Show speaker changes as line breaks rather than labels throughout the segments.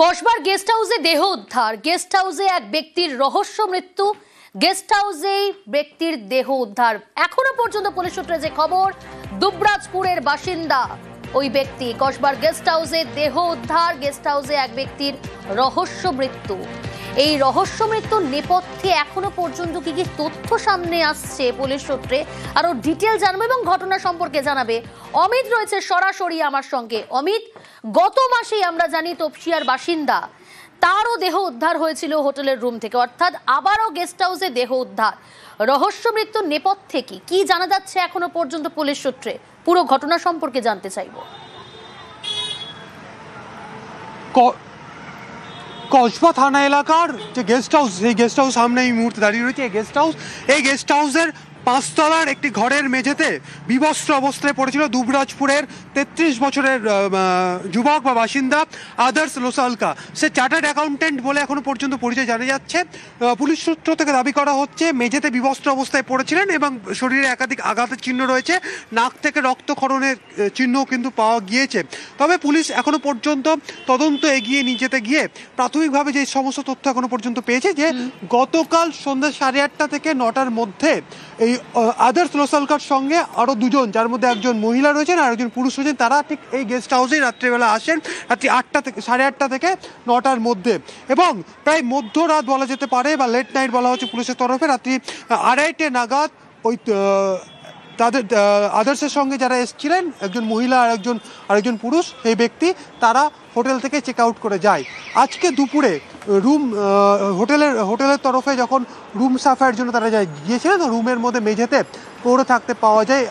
কসবার guest হাউসে দেহ উদ্ধার। গেস্ট হাউসে এক ব্যক্তির রহস্য মৃত্যু। গেস্ট হাউসে ব্যক্তির দেহ উদ্ধার। এখনো পর্যন্ত পুলিশ সূত্রে যে খবর, দুবরাজপুরের বাসিন্দা ওই ব্যক্তি। কসবার গেস্ট হাউসে দেহ উদ্ধার। গেস্ট হাউসে এক ব্যক্তির রহস্য মৃত্যু। এই রহস্য মৃত্যুর নেপথ্যে এখনো পর্যন্ত কি কি তথ্য সামনে আসছে পুলিশ সূত্রে, আরো ডিটেল জানবো এবং ঘটনা সম্পর্কে জানাবে অমিত রয়েছে সরাসরি আমার সঙ্গে। অমিত, গত মাসেই আমরা জানি তপসিয়ার বাসিন্দা, তারও দেহ উদ্ধার হয়েছিল হোটেলের রুম থেকে, অর্থাৎ আবারও গেস্ট হাউসে দেহ উদ্ধার। রহস্য মৃত্যুর নেপথ্যে কি জানা যাচ্ছে এখনো পর্যন্ত পুলিশ সূত্রে, পুরো ঘটনা সম্পর্কে জানতে চাইবো।
কসবা থানা এলাকার যে গেস্ট হাউস, সেই গেস্ট হাউস সামনে এই মুহূর্তে দাঁড়িয়ে রয়েছে। এই গেস্ট হাউসের 5 তলার একটি ঘরের মেঝেতে বিবস্ত্র অবস্থায় পড়েছিল দুবরাজপুরের 33 বছরের যুবক বা বাসিন্দা আদার্স লোসালকা। সে চার্টার্ড অ্যাকাউন্টেন্ট বলে এখনো পর্যন্ত পরিচয় জানা যাচ্ছে। পুলিশ সূত্র থেকে দাবি করা হচ্ছে মেঝেতে বিবস্ত্র অবস্থায় পড়েছিলেন এবং শরীরে একাধিক আঘাতের চিহ্ন রয়েছে। নাক থেকে রক্তক্ষরণের চিহ্নও কিন্তু পাওয়া গিয়েছে। তবে পুলিশ এখনো পর্যন্ত তদন্ত এগিয়ে নিয়ে যেতে গিয়ে প্রাথমিকভাবে যে সমস্ত তথ্য এখনো পর্যন্ত পেয়েছে, যে গতকাল সন্ধ্যা 8:30 থেকে 9টার মধ্যে এই আদার্স লোসালকার সঙ্গে আরো দুজন, যার মধ্যে একজন মহিলা রয়েছেন আর একজন পুরুষ রয়েছেন, তারা ঠিক এই গেস্ট হাউসেই রাত্রিবেলা আসেন, রাত্রি 8:30 থেকে 9টার মধ্যে। এবং প্রায় মধ্যরাত বলা যেতে পারে বা লেট নাইট বলা হচ্ছে পুলিশের তরফে, রাত্রি 2:30 নাগাদ ওই তাদের আদার্সের সঙ্গে যারা এসেছিলেন, একজন মহিলা আর একজন পুরুষ, এই ব্যক্তি, তারা হোটেল থেকে চেক আউট করে যায়। আজকে দুপুরে হোটেলের তরফে যখন রুম সাফাইয়ের জন্য তারা গিয়েছিলেন, রুমের মধ্যে মেঝেতে পড়ে থাকতে পাওয়া যায়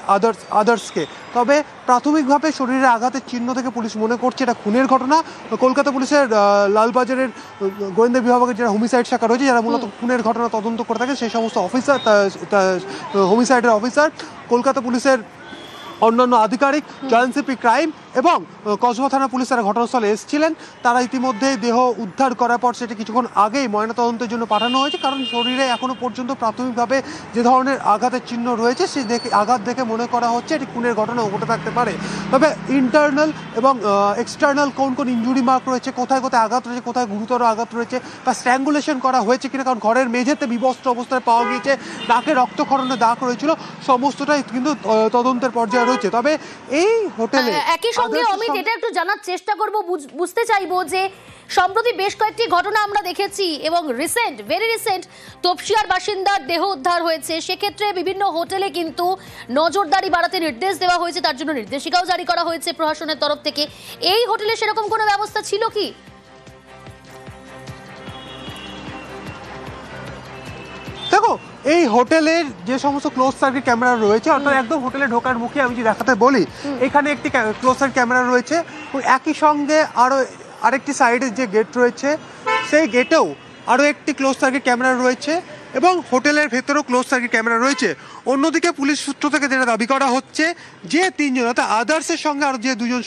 আদার্সকে। তবে প্রাথমিকভাবে শরীরে আঘাতের চিহ্ন থেকে পুলিশ মনে করছে এটা খুনের ঘটনা। কলকাতা পুলিশের লালবাজারের গোয়েন্দা বিভাগের যারা হোমিসাইড শাখা রয়েছে, যারা মূলত খুনের ঘটনা তদন্ত করে থাকে, সেই সমস্ত অফিসার, হোমিসাইডের অফিসার, কলকাতা পুলিশের অন্যান্য আধিকারিক, জয়েন্ট সিপি ক্রাইম এবং কসবা থানা পুলিশ তারা ঘটনাস্থলে এসেছিলেন। তারা ইতিমধ্যে দেহ উদ্ধার করার পর সেটি কিছুক্ষণ আগেই ময়নাতদন্তের জন্য পাঠানো হয়েছে, কারণ শরীরে এখনো পর্যন্ত প্রাথমিকভাবে যে ধরনের আঘাতের চিহ্ন রয়েছে, সেই আঘাত দেখে মনে করা হচ্ছে এটি খুনের ঘটনা ঘটে থাকতে পারে। তবে ইন্টারনাল এবং এক্সটার্নাল কোন ইনজুরি মার্ক রয়েছে, কোথায় কোথায় আঘাত রয়েছে, কোথায় গুরুতর আঘাত রয়েছে, বা স্ট্র্যাঙ্গুলেশন করা হয়েছে কিনা, কারণ ঘরের মেঝেতে বিবস্ত্র অবস্থায় পাওয়া গিয়েছে, নাকে রক্তক্ষরণের দাগ রয়েছিল, সমস্তটাই কিন্তু তদন্তের পর্যায়ে রয়েছে। তবে এই হোটেলে
একই সঙ্গে অমিত, এটা একটু জানার চেষ্টা করব, বুঝতে চাইবো যে সম্প্রতি বেশ কয়েকটি ঘটনা আমরা দেখেছি এবং ভেরি রিসেন্ট তপসিয়ার বাসিন্দার দেহ উদ্ধার হয়েছে। সেক্ষেত্রে বিভিন্ন হোটেলে কিন্তু নজরদারি বাড়াতে নির্দেশ দেওয়া হয়েছে, তার জন্য নির্দেশিকাও জারি করা হয়েছে প্রশাসনের তরফ থেকে। এই হোটেলে সেরকম কোনো ব্যবস্থা ছিল কি?
দেখো, এই হোটেলের যে সমস্ত ক্লোজ সার্কিট ক্যামেরা রয়েছে, অর্থাৎ একদম হোটেলে ঢোকার মুখে আমি যদি দেখাতে বলি, এখানে একটি ক্লোজ সার্কিট ক্যামেরা রয়েছে। একই সঙ্গে আরেকটি সাইডের যে গেট রয়েছে, সেই গেটেও আরও একটি ক্লোজ সার্কিট ক্যামেরা রয়েছে এবং হোটেলের ভেতরেও ক্লোজ সার্কিট ক্যামেরা রয়েছে। অন্যদিকে পুলিশ সূত্র থেকে যেটা দাবি করা হচ্ছে, যে 3 জন, অর্থাৎ আদার্সের সঙ্গে আর যে 2 জন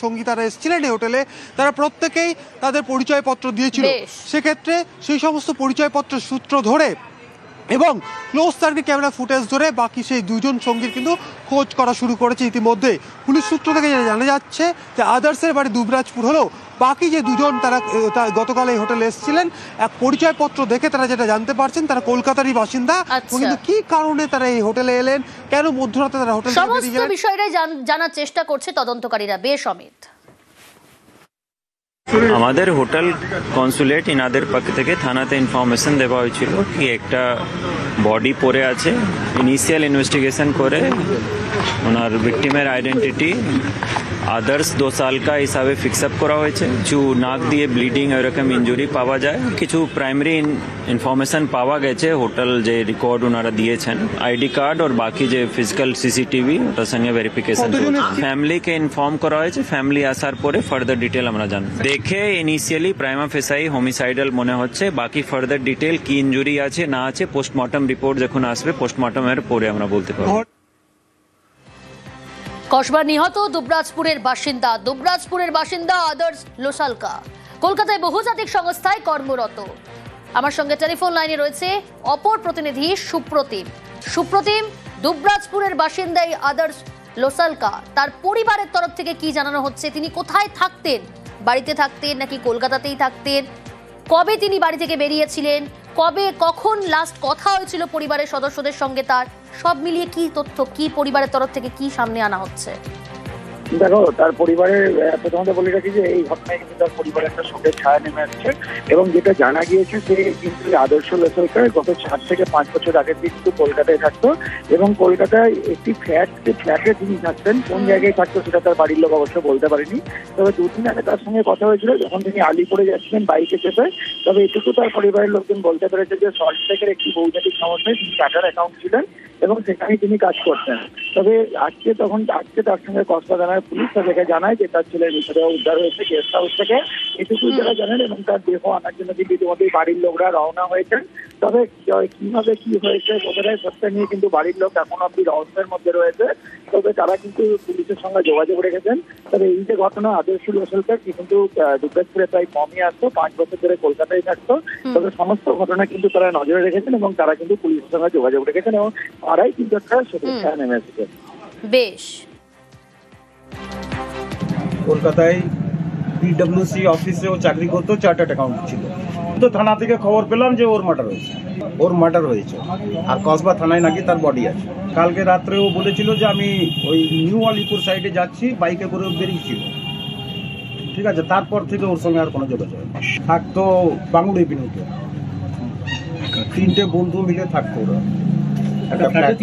সঙ্গী তারা এসেছিলেন এই হোটেলে, তারা প্রত্যেকেই তাদের পরিচয়পত্র দিয়েছিল। সেক্ষেত্রে সেই সমস্ত পরিচয়পত্র সূত্র ধরে এবং ক্লোজ সার্কিট ক্যামেরা ফুটেজ ধরে বাকি সেই 2 জন সঙ্গীর কিন্তু খোঁজ করা শুরু করেছে ইতিমধ্যে। পুলিশ সূত্র থেকে জানা যাচ্ছে যে আদার্সের বাড়ি দুবরাজপুর হলেও বাকি যে 2 জন তারা গতকাল এই হোটেলে এসেছিলেন, এক পরিচয়পত্র দেখে তারা যেটা জানতে পারছেন তারা কলকাতারই বাসিন্দা। কিন্তু কি কারণে তারা এই হোটেলে এলেন, কেন মধ্যরাতে তারা হোটেলে এলেন,
সমস্ত বিষয়টাই জানার চেষ্টা করছে তদন্তকারীরা। বেশ অমিত,
আমাদের হোটেল কনসুলেট ইনাদের পক্ষ থেকে থানাতে ইনফরমেশন দেওয়া হয়েছিল কি একটা বডি পড়ে আছে। ইনিশিয়াল ইনভেস্টিগেশন করে ওনার ভিকটিমের আইডেন্টিটি আদার্স 2 সালকা হিসাবে ফিক্স আপ করা হয়েছে। কিছু নাক দিয়ে ব্লিডিং এরকম ইঞ্জুরি পাওয়া যায়, কিছু প্রাইমারি ইনফরমেশন পাওয়া গেছে হোটেল যে রেকর্ড ওনারা দিয়েছেন, আইডি কার্ড আর বাকি যে ফিজিক্যাল সিসিটিভি, ওটার সঙ্গে ভেরিফিকেশন ফ্যামিলিকে ইনফর্ম করা হয়েছে। ফ্যামিলি আসার পরে ফার্দার ডিটেল আমরা জানবো। দেখে ইনিশিয়ালি প্রাইমা ফেসাই হোমিসাইডাল মনে হচ্ছে, বাকি ফার্দার ডিটেল কি ইঞ্জুরি আছে না আছে পোস্টমর্টম রিপোর্ট যখন আসবে, পোস্টমর্টমের পরে আমরা বলতে পারবো।
কসবার নিহত দুবরাজপুরের বাসিন্দা আদার্স লোসালকা, কলকাতায় বহুজাতিক সংস্থায় কর্মরত। আমার সঙ্গে টেলিফোন লাইনে রয়েছে অপর প্রতিনিধি সুপ্রতিম। দুবরাজপুরের বাসিন্দা এই আদার্স লোসালকা, তার পরিবারের তরফ থেকে কি জানানো হচ্ছে, তিনি কোথায় থাকতেন বাড়িতে থাকতেন নাকি কলকাতাতেই থাকতেন, কবে তিনি বাড়ি থেকে বেরিয়েছিলেন, কবে কখন লাস্ট কথা হয়েছিল পরিবারের সদস্যদের সঙ্গে, তার সব মিলিয়ে কি তথ্য, কি পরিবারের তরফ থেকে কি সামনে আনা হচ্ছে?
দেখো, তার পরিবারের প্রথমত বলে রাখি যে এই ঘটনায় কিন্তু তার পরিবারের একটা শোকের ছায়া নেমে আসছে এবং যেটা জানা গিয়েছে সে কিন্তু আদর্শ লেসলকার গত 4 থেকে 5 বছর আগে কিন্তু কলকাতায় থাকতো এবং কলকাতায় একটি ফ্ল্যাটে তিনি থাকতেন। কোন জায়গায় থাকতো সেটা তার বাড়ির লোক অবশ্য বলতে পারেনি, তবে 2 দিন আগে তার সঙ্গে কথা হয়েছিল যখন তিনি আলিপুরে যাচ্ছিলেন বাইকে চেপে। তবে এটুকু তার পরিবারের লোকজন বলতে পেরেছে যে সল্টলেকের একটি বহুজাতিক সংস্থায় তিনি টাটার অ্যাকাউন্ট ছিলেন এবং সেখানেই তিনি কাজ করতেন। তবে আজকে তার সঙ্গে কসবা থানার পুলিশ তাদেরকে জানায় যে তার ছেলের মৃতদেহ উদ্ধার হয়েছে গেস্ট হাউস থেকে, এটুকুই তারা জানেন এবং তার দেহ আনার জন্য কিন্তু ইতিমধ্যেই বাড়ির লোকরা রওনা হয়েছেন। তবে কিভাবে কি হয়েছে কোথায় সত্যি নিয়ে কিন্তু বাড়ির লোক এখন অব্দি রহস্যের মধ্যে রয়েছে। তবে তারা কিন্তু পুলিশের সঙ্গে যোগাযোগ রেখেছেন। তবে এই যে ঘটনা, আদর্শ লেসলকার কিন্তু দুর্গাপুরে প্রায় কমই আসতো, 5 বছর ধরে কলকাতায় থাকতো। তবে সমস্ত ঘটনা কিন্তু তারা নজরে রেখেছেন এবং তারা কিন্তু পুলিশের সঙ্গে যোগাযোগ রেখেছেন এবং তারাই কিন্তু একটা শোকের ছায়া নেমে এসেছে।
বেশ,
কলকাতায় পিডব্লিউসি অফিসে ও চাকরি করতো, চার্টার্ড অ্যাকাউন্ট ছিল। তো থানা থেকে খবর পেলাম যে ওর মার্ডার হয়েছে আর কসবা থানায় নাকি তার বডি আছে। কালকে রাত্রে ও বলেছিল যে আমি ওই নিউ আলিপুর সাইডে যাচ্ছি, বাইকে করে বেরিয়েছিল, ঠিক আছে। তারপর থেকে ওর সঙ্গে আর কোনো যোগাযোগ নেই। থাকতো বাঙুড়ি বিনুতে, 3টে বন্ধু মিলে থাকতো ওরা একটা ফ্ল্যাট।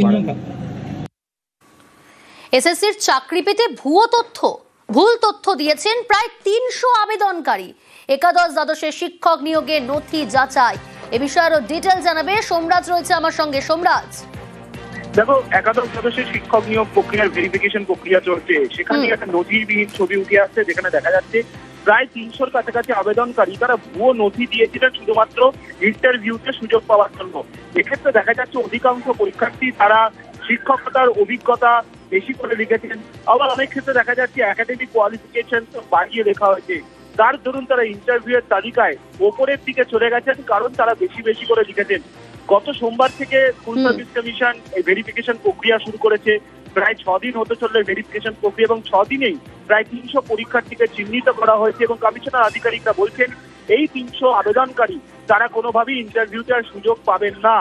এসএসসির চাকরি পেতে ভুল তথ্য দিয়েছেন প্রায় 300 আবেদনকারী। একাদশ দ্বাদশের শিক্ষক নিয়োগের নথি যাচাই, এ বিষয়ে আরো ডিটেল জানাবে সোমরাজ রয়েছে আমার সঙ্গে। সোমরাজ,
দেখো, একাদশ দ্বাদশের শিক্ষক নিয়োগ প্রক্রিয়ার ভেরিফিকেশন প্রক্রিয়া চলছে। সেখানে একটা নথিবিহীন ছবি উঠে আসছে, যেখানে দেখা যাচ্ছে প্রায় 300-র কাছাকাছি আবেদনকারী তারা ভুয়ো নথি দিয়েছিলেন শুধুমাত্র ইন্টারভিউতে সুযোগ পাওয়ার জন্য। এক্ষেত্রে দেখা যাচ্ছে অধিকাংশ পরীক্ষার্থী তারা শিক্ষকতার অভিজ্ঞতা বেশি করে লিখেছেন, আবার অনেক ক্ষেত্রে দেখা যাচ্ছে একাডেমিক কোয়ালিফিকেশন বাড়িয়ে লেখা হয়েছে। তার দরুন তারা ইন্টারভিউয়ের তালিকায় ওপরের দিকে চলে গেছেন, কারণ তারা বেশি করে লিখেছেন। গত সোমবার থেকে স্কুল সার্ভিস কমিশন এই ভেরিফিকেশন প্রক্রিয়া শুরু করেছে। প্রায় 6 দিন হতে চলবে ভেরিফিকেশন প্রক্রিয়া এবং 6 দিনেই প্রায় 300 পরীক্ষার্থীকে চিহ্নিত করা হয়েছে এবং কমিশনার আধিকারিকরা বলছেন এই 300 আবেদনকারী তারা কোনোভাবেই ইন্টারভিউতে আর সুযোগ পাবেন না।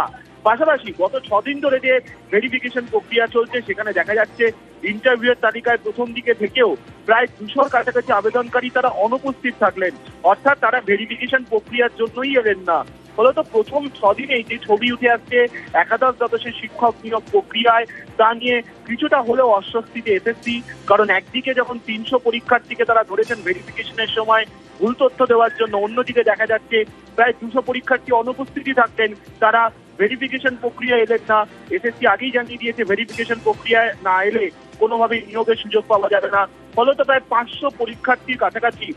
পাশাপাশি গত 6 দিন ধরে যে ভেরিফিকেশন প্রক্রিয়া চলছে সেখানে দেখা যাচ্ছে ইন্টারভিউয়ের তালিকায় প্রথম দিকে থেকেও প্রায় 200-র কাছাকাছি আবেদনকারী তারা অনুপস্থিত থাকলেন, অর্থাৎ তারা ভেরিফিকেশন প্রক্রিয়ার জন্যই এলেন না। ফলত প্রথম 6 দিনেই যে ছবি উঠে আসছে একাদশ দ্বাদশের শিক্ষক নিয়োগ প্রক্রিয়ায়, তা নিয়ে কিছুটা হলেও অস্বস্তিতে এসএসসি। কারণ একদিকে যখন 300 পরীক্ষার্থীকে তারা ধরেছেন ভেরিফিকেশনের সময় ভুল তথ্য দেওয়ার জন্য, অন্যদিকে দেখা যাচ্ছে প্রায় 200 পরীক্ষার্থী অনুপস্থিতি থাকতেন, তারা ভেরিফিকেশন প্রক্রিয়া এলেন না। এসএসসি আগেই জানিয়ে দিয়েছে ভেরিফিকেশন প্রক্রিয়ায় না এলে কোনোভাবে নিয়োগের সুযোগ পাওয়া যাবে না। ফলত প্রায় 500 পরীক্ষার্থীর কাছাকাছি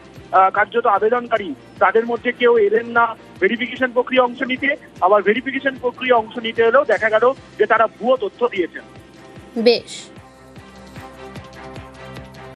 কার্যত আবেদনকারী, তাদের মধ্যে কেউ এলেন না ভেরিফিকেশন প্রক্রিয়া অংশ নিতে, আবার ভেরিফিকেশন প্রক্রিয়া অংশ নিতে এলেও দেখা গেল যে তারা ভুয়ো তথ্য দিয়েছেন।
বেশ।